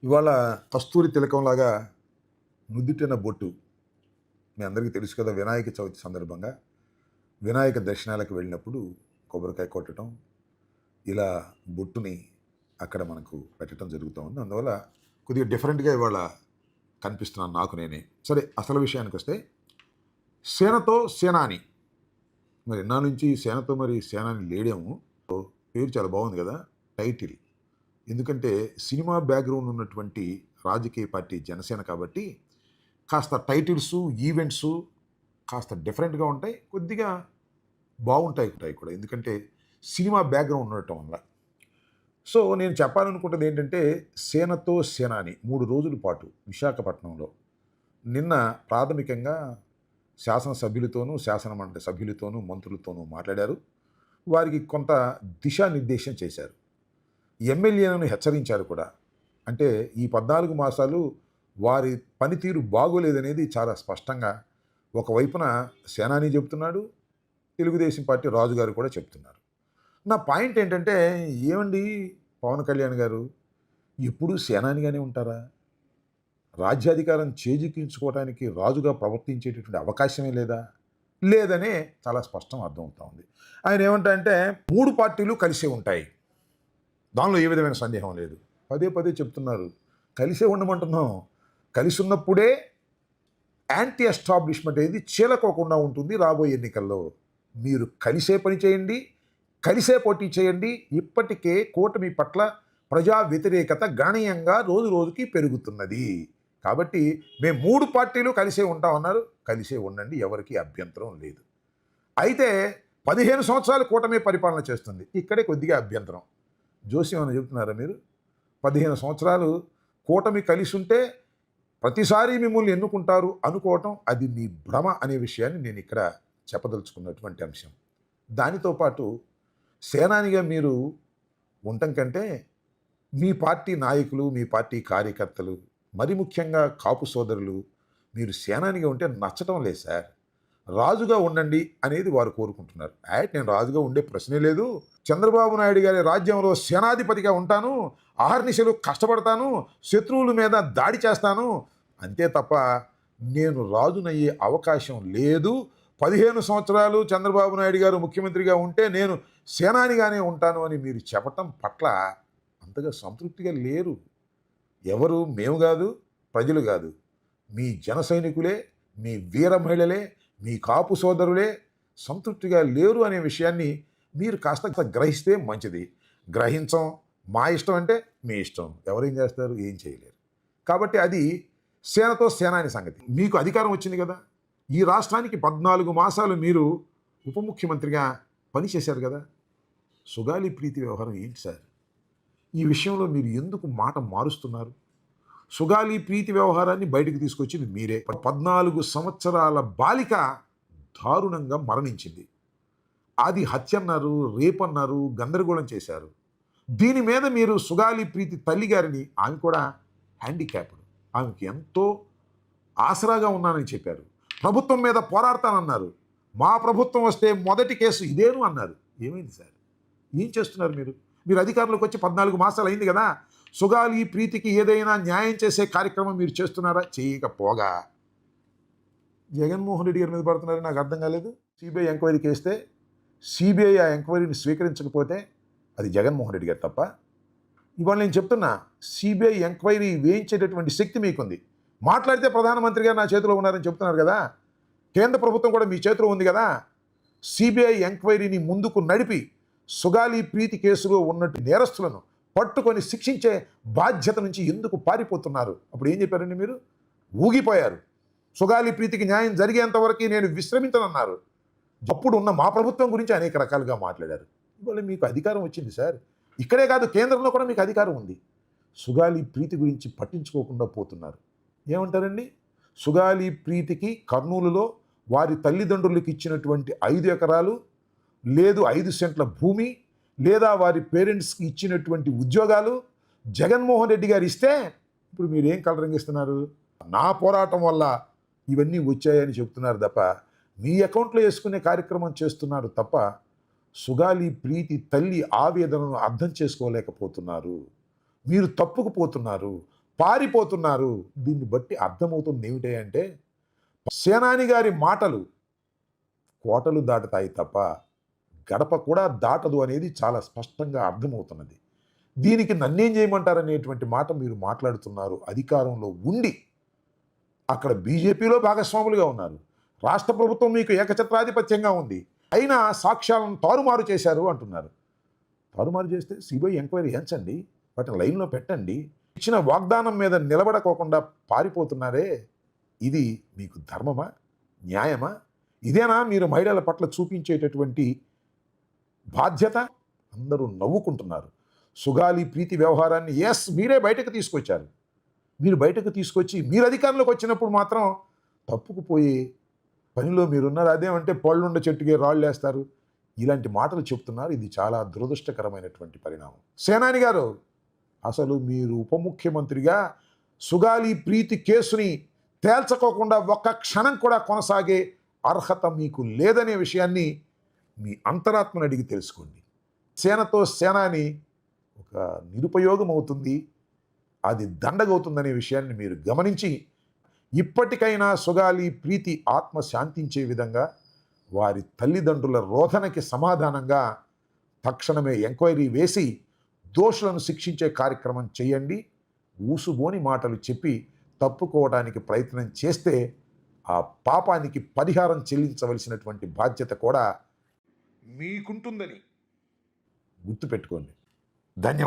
ఇవాళ కస్తూరి తిలకంలాగా నుదిటిన బొట్టు మీ అందరికీ తెలుసు కదా. వినాయక చవితి సందర్భంగా వినాయక దర్శనాలకు వెళ్ళినప్పుడు కొబ్బరికాయ కొట్టడం, ఇలా బొట్టుని అక్కడ మనకు పెట్టడం జరుగుతూ ఉంది. అందువల్ల కొద్దిగా డిఫరెంట్గా ఇవాళ కనిపిస్తున్నాను నాకు నేనే. సరే, అసలు విషయానికి వస్తే సేనతో సేనాని. మరి ఎన్నాళ్ళ నుంచి సేనతో మరి సేనాని లేడేమో. పేరు చాలా బాగుంది కదా, టైటిల్. ఎందుకంటే సినిమా బ్యాక్గ్రౌండ్ ఉన్నటువంటి రాజకీయ పార్టీ జనసేన కాబట్టి కాస్త టైటిల్స్, ఈవెంట్స్ కాస్త డిఫరెంట్గా ఉంటాయి, కొద్దిగా బాగుంటాయి కూడా. ఎందుకంటే సినిమా బ్యాక్గ్రౌండ్ ఉండటం వల్ల. సో నేను చెప్పాలనుకుంటుంది ఏంటంటే, సేనతో సేనాని 3 రోజుల పాటు విశాఖపట్నంలో నిన్న ప్రాథమికంగా శాసనసభ్యులతోనూ, శాసనమండలి సభ్యులతోనూ, మంత్రులతోనూ మాట్లాడారు. వారికి కొంత దిశానిర్దేశం చేశారు. ఎమ్మెల్యేలను హెచ్చరించారు కూడా. అంటే ఈ 14 మాసాలు వారి పనితీరు బాగోలేదనేది చాలా స్పష్టంగా ఒకవైపున సేనాని చెప్తున్నాడు, తెలుగుదేశం పార్టీ రాజుగారు కూడా చెప్తున్నారు. నా పాయింట్ ఏంటంటే, ఏమండి పవన్ కళ్యాణ్ గారు ఎప్పుడూ సేనానిగానే ఉంటారా? రాజ్యాధికారం చేజిక్కించుకోవడానికి రాజుగా ప్రవర్తించేటటువంటి అవకాశమే లేదా? లేదనే చాలా స్పష్టం అర్థమవుతా ఉంది. ఆయన ఏమంటారంటే 3 పార్టీలు కలిసే ఉంటాయి, దానిలో ఏ విధమైన సందేహం లేదు. పదే పదే చెప్తున్నారు, కలిసే ఉండమంటున్నాం. కలిసి ఉన్నప్పుడే యాంటీ ఎస్టాబ్లిష్మెంట్ అనేది చీలకోకుండా ఉంటుంది రాబోయే ఎన్నికల్లో. మీరు కలిసే పని చేయండి, కలిసే పోటీ చేయండి. ఇప్పటికే కూటమి పట్ల ప్రజా వ్యతిరేకత గణనీయంగా రోజు రోజుకి పెరుగుతున్నది. కాబట్టి మేము 3 పార్టీలు కలిసే ఉంటామన్నారు. కలిసే ఉండండి, ఎవరికి అభ్యంతరం లేదు. అయితే 15 సంవత్సరాలు కూటమి పరిపాలన చేస్తుంది, ఇక్కడే కొద్దిగా అభ్యంతరం. జోస్యం అని చెప్తున్నారా మీరు? 15 సంవత్సరాలు కూటమి కలిసి ఉంటే ప్రతిసారి మిమ్మల్ని ఎన్నుకుంటారు అనుకోవటం అది మీ భ్రమ అనే విషయాన్ని నేను ఇక్కడ చెప్పదలుచుకున్నటువంటి అంశం. దానితో పాటు సేనానిగా మీరు ఉండటం కంటే మీ పార్టీ నాయకులు, మీ పార్టీ కార్యకర్తలు, మరి ముఖ్యంగా కాపు సోదరులు మీరు సేనానిగా ఉంటే నచ్చటం లేదు సార్. రాజుగా ఉండండి అనేది వారు కోరుకుంటున్నారు. నేను రాజుగా ఉండే ప్రశ్నే లేదు, చంద్రబాబు నాయుడు గారి రాజ్యంలో సేనాధిపతిగా ఉంటాను, ఆహర్నిశలు కష్టపడతాను, శత్రువుల మీద దాడి చేస్తాను, అంతే తప్ప నేను రాజునయ్యే అవకాశం లేదు. 15 సంవత్సరాలు చంద్రబాబు నాయుడు గారు ముఖ్యమంత్రిగా ఉంటే నేను సేనానిగానే ఉంటాను అని మీరు చెప్పటం పట్ల అంతగా సంతృప్తిగా లేరు. ఎవరు? మేము కాదు, ప్రజలు కాదు, మీ జన సైనికులే, మీ వీర మహిళలే, మీ కాపు సోదరులే సంతృప్తిగా లేరు అనే విషయాన్ని మీరు కాస్త గ్రహిస్తే మంచిది. గ్రహించం, మా ఇష్టం అంటే మీ ఇష్టం, ఎవరేం చేస్తారు? ఏం చేయలేరు. కాబట్టి అది సేనతో సేనాని సంగతి. మీకు అధికారం వచ్చింది కదా, ఈ రాష్ట్రానికి 14 మాసాలు మీరు ఉప ముఖ్యమంత్రిగా పనిచేశారు కదా. సుగాలి ప్రీతి వ్యవహారం ఏంటి సార్? ఈ విషయంలో మీరు ఎందుకు మాట మారుస్తున్నారు? సుగాలి ప్రీతి వ్యవహారాన్ని బయటకు తీసుకొచ్చింది మీరే. 14 సంవత్సరాల బాలిక దారుణంగా మరణించింది. అది హత్య అన్నారు, రేప్ అన్నారు, గందరగోళం చేశారు. దీని మీద మీరు సుగాలి ప్రీతి తల్లి గారిని, ఆమె కూడా హ్యాండిక్యాప్డ్, ఆమెకి ఎంతో ఆసరాగా ఉన్నానని చెప్పారు. ప్రభుత్వం మీద పోరాడతానన్నారు. మా ప్రభుత్వం వస్తే మొదటి కేసు ఇదేను అన్నారు. ఏమైంది సార్? ఏం చేస్తున్నారు మీరు? మీరు అధికారంలోకి వచ్చి 14 మాసాలు అయింది కదా. సుగాలి ప్రీతికి ఏదైనా న్యాయం చేసే కార్యక్రమం మీరు చేస్తున్నారా? చేయకపోగా జగన్మోహన్ రెడ్డి గారి మీద పడుతున్నారని నాకు అర్థం కాలేదు. సిబిఐ ఎంక్వైరీకి వేస్తే సిబిఐ ఆ ఎంక్వైరీని స్వీకరించకపోతే అది జగన్మోహన్ రెడ్డి గారు తప్ప. ఇవాళ నేను చెప్తున్నా, సిబిఐ ఎంక్వైరీ వేయించేటటువంటి శక్తి మీకుంది. మాట్లాడితే ప్రధానమంత్రి గారు నా చేతిలో ఉన్నారని చెప్తున్నారు కదా. కేంద్ర ప్రభుత్వం కూడా మీ చేతిలో ఉంది కదా. సిబిఐ ఎంక్వైరీని ముందుకు నడిపి సుగాలి ప్రీతి కేసులో ఉన్నట్టు నేరస్తులను పట్టుకొని శిక్షించే బాధ్యత నుంచి ఎందుకు పారిపోతున్నారు? అప్పుడు ఏం చెప్పారండి మీరు? ఊగిపోయారు. సుగాలి ప్రీతికి న్యాయం జరిగేంతవరకు నేను విశ్రమించనన్నారు. అప్పుడు ఉన్న మా ప్రభుత్వం గురించి అనేక రకాలుగా మాట్లాడారు. ఇవాళ మీకు అధికారం వచ్చింది సార్. ఇక్కడే కాదు, కేంద్రంలో కూడా మీకు అధికారం ఉంది. సుగాలి ప్రీతి గురించి పట్టించుకోకుండా పోతున్నారు. ఏమంటారండి? సుగాలి ప్రీతికి కర్నూలులో వారి తల్లిదండ్రులకు ఇచ్చినటువంటి 5 ఎకరాలు లేదు, 5 సెంట్ల భూమి, లేదా వారి పేరెంట్స్కి ఇచ్చినటువంటి ఉద్యోగాలు జగన్మోహన్ రెడ్డి గారు ఇస్తే ఇప్పుడు మీరు ఏం కలరింగ్ ఇస్తున్నారు? నా పోరాటం వల్ల ఇవన్నీ వచ్చాయని చెప్తున్నారు తప్ప, మీ అకౌంట్లో వేసుకునే కార్యక్రమం చేస్తున్నారు తప్ప సుగాలి ప్రీతి తల్లి ఆవేదనను అర్థం చేసుకోలేకపోతున్నారు. మీరు తప్పుకుపోతున్నారు. పారిపోతున్నారు. దీన్ని బట్టి అర్థమవుతుంది ఏమిటంటే సేనాని గారి మాటలు కోటలు దాటుతాయి తప్ప గడప కూడా దాటదు అనేది చాలా స్పష్టంగా అర్థమవుతున్నది. దీనికి నన్నేం చేయమంటారనేటువంటి మాట మీరు మాట్లాడుతున్నారు. అధికారంలో ఉండి అక్కడ బీజేపీలో భాగస్వాములుగా ఉన్నారు. రాష్ట్ర ప్రభుత్వం మీకు ఏకఛత్రాధిపత్యంగా ఉంది. అయినా సాక్ష్యాలను తారుమారు చేశారు అంటున్నారు. తారుమారు చేస్తే సిబిఐ ఎంక్వైరీ ఎంచండి, వాటిని లైన్లో పెట్టండి. ఇచ్చిన వాగ్దానం మీద నిలబడకోకుండా పారిపోతున్నారే, ఇది మీకు ధర్మమా, న్యాయమా? ఇదేనా మీరు మహిళల పట్ల చూపించేటటువంటి బాధ్యత? అందరూ నవ్వుకుంటున్నారు. సుగాలి ప్రీతి వ్యవహారాన్ని మీరే బయటకు తీసుకొచ్చారు. మీరు బయటకు తీసుకొచ్చి మీరు అధికారంలోకి వచ్చినప్పుడు మాత్రం తప్పుకుపోయి పనిలో మీరున్నారు. అదేమంటే పళ్ళుండ చెట్టుకే రాళ్ళు వేస్తారు. ఇలాంటి మాటలు చెప్తున్నారు. ఇది చాలా దురదృష్టకరమైనటువంటి పరిణామం. సేనాని గారు, అసలు మీరు ఉప ముఖ్యమంత్రిగా సుగాలి ప్రీతి కేసుని తేల్చకోకుండా ఒక్క క్షణం కూడా కొనసాగే అర్హత మీకు లేదనే విషయాన్ని మీ అంతరాత్మను అడిగి తెలుసుకోండి. సేనతో సేనాని ఒక నిరుపయోగం అవుతుంది, అది దండగవుతుందనే విషయాన్ని మీరు గమనించి ఇప్పటికైనా సుగాలి ప్రీతి ఆత్మ శాంతించే విధంగా వారి తల్లిదండ్రుల రోదనకి సమాధానంగా తక్షణమే ఎంక్వైరీ వేసి దోషులను శిక్షించే కార్యక్రమం చేయండి. ఊసుబోని మాటలు చెప్పి తప్పుకోవడానికి ప్రయత్నం చేస్తే ఆ పాపానికి పరిహారం చెల్లించవలసినటువంటి బాధ్యత కూడా మీకుంటుందని గుర్తుపెట్టుకోండి. ధన్యవాదాలు.